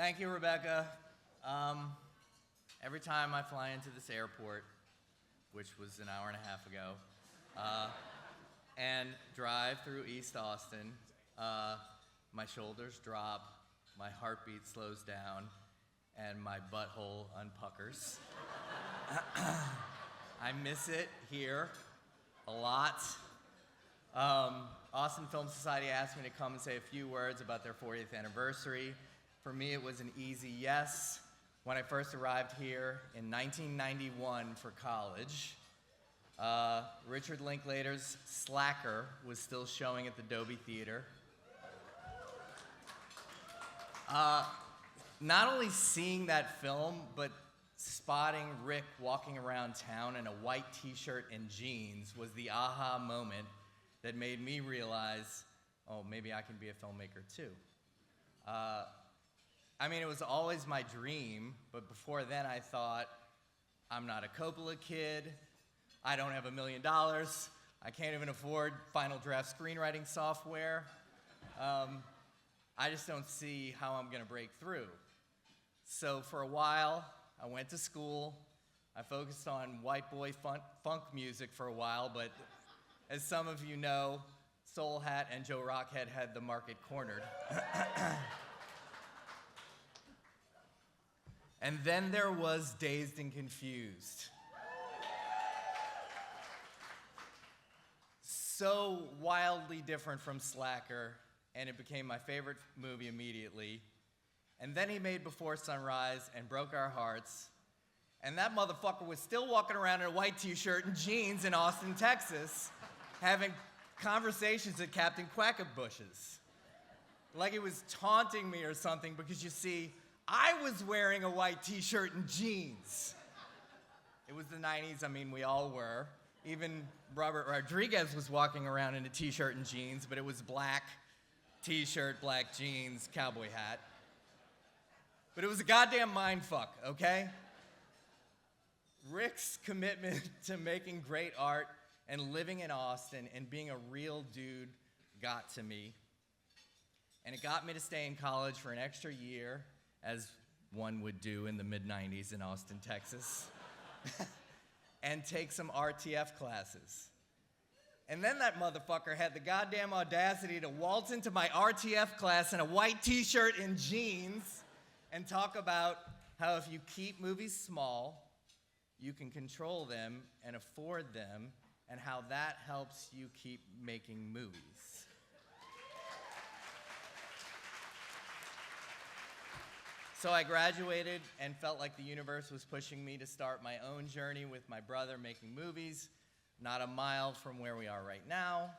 Thank you, Rebecca. Every time I fly into this airport, which was an hour and a half ago, and drive through East Austin, my shoulders drop, my heartbeat slows down, and my butthole unpuckers. I miss it here a lot. Austin Film Society asked me to come and say a few words about their 40th anniversary. For me, it was an easy yes. When I first arrived here in 1991 for college, Richard Linklater's Slacker was still showing at the Dolby Theater. Not only seeing that film, but spotting Rick walking around town in a white t-shirt and jeans was the aha moment that made me realize, oh, maybe I can be a filmmaker too. It was always my dream, but before then I thought, I'm not a Coppola kid, I don't have $1 million, I can't even afford Final Draft screenwriting software. I just don't see how I'm gonna break through. So for a while, I went to school, I focused on white boy funk music for a while, but as some of you know, Soul Hat and Joe Rockhead had the market cornered. And then there was Dazed and Confused. So wildly different from Slacker, and it became my favorite movie immediately. And then he made Before Sunrise and broke our hearts. And that motherfucker was still walking around in a white t-shirt and jeans in Austin, Texas, having conversations at Captain Quackenbush's. Like he was taunting me or something, because you see, I was wearing a white t-shirt and jeans. It was the 90s, we all were. Even Robert Rodriguez was walking around in a t-shirt and jeans, but it was black t-shirt, black jeans, cowboy hat. But it was a goddamn mindfuck, okay? Rick's commitment to making great art and living in Austin and being a real dude got to me. And it got me to stay in college for an extra year, as one would do in the mid-90s in Austin, Texas, and take some RTF classes. And then that motherfucker had the goddamn audacity to waltz into my RTF class in a white t-shirt and jeans and talk about how if you keep movies small, you can control them and afford them, and how that helps you keep making movies. So I graduated and felt like the universe was pushing me to start my own journey with my brother making movies, not a mile from where we are right now.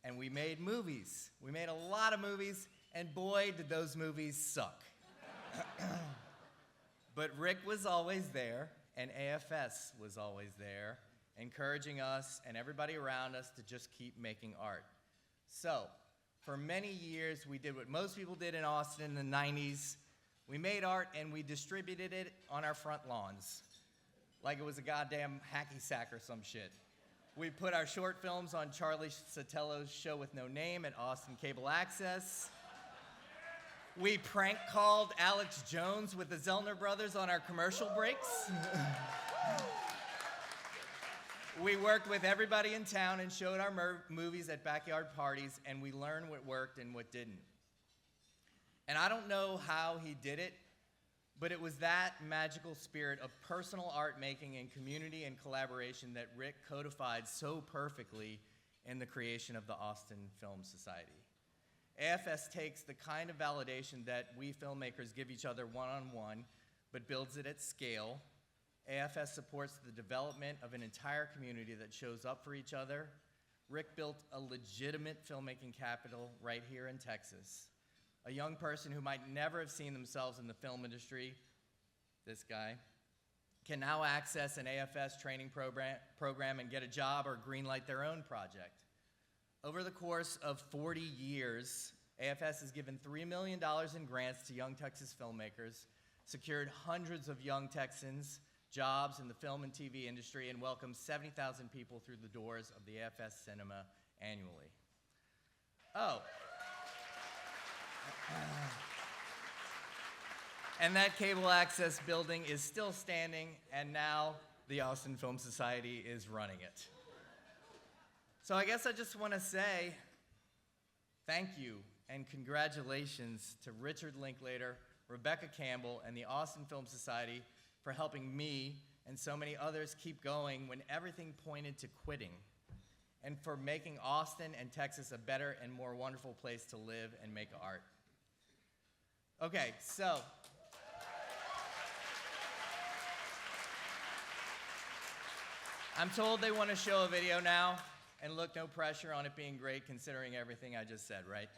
And we made movies. We made a lot of movies, and boy, did those movies suck. But Rick was always there, and AFS was always there, encouraging us and everybody around us to just keep making art. So, for many years, we did what most people did in Austin in the 90s. We made art and we distributed it on our front lawns, like it was a goddamn hacky sack or some shit. We put our short films on Charlie Sottelo's Show with No Name at Austin Cable Access. We prank called Alex Jones with the Zellner brothers on our commercial breaks. We worked with everybody in town and showed our movies at backyard parties, and we learned what worked and what didn't. And I don't know how he did it, but it was that magical spirit of personal art making and community and collaboration that Rick codified so perfectly in the creation of the Austin Film Society. AFS takes the kind of validation that we filmmakers give each other one-on-one, but builds it at scale. AFS supports the development of an entire community that shows up for each other. Rick built a legitimate filmmaking capital right here in Texas. A young person who might never have seen themselves in the film industry, this guy, can now access an AFS training program and get a job or greenlight their own project. Over the course of 40 years, AFS has given $3 million in grants to young Texas filmmakers, secured hundreds of young Texans jobs in the film and TV industry, and welcomed 70,000 people through the doors of the AFS Cinema annually. Oh. And that cable access building is still standing, and now the Austin Film Society is running it. So I guess I just want to say thank you and congratulations to Richard Linklater, Rebecca Campbell, and the Austin Film Society for helping me and so many others keep going when everything pointed to quitting, and for making Austin and Texas a better and more wonderful place to live and make art. Okay, so I'm told they want to show a video now, and look, no pressure on it being great considering everything I just said, right?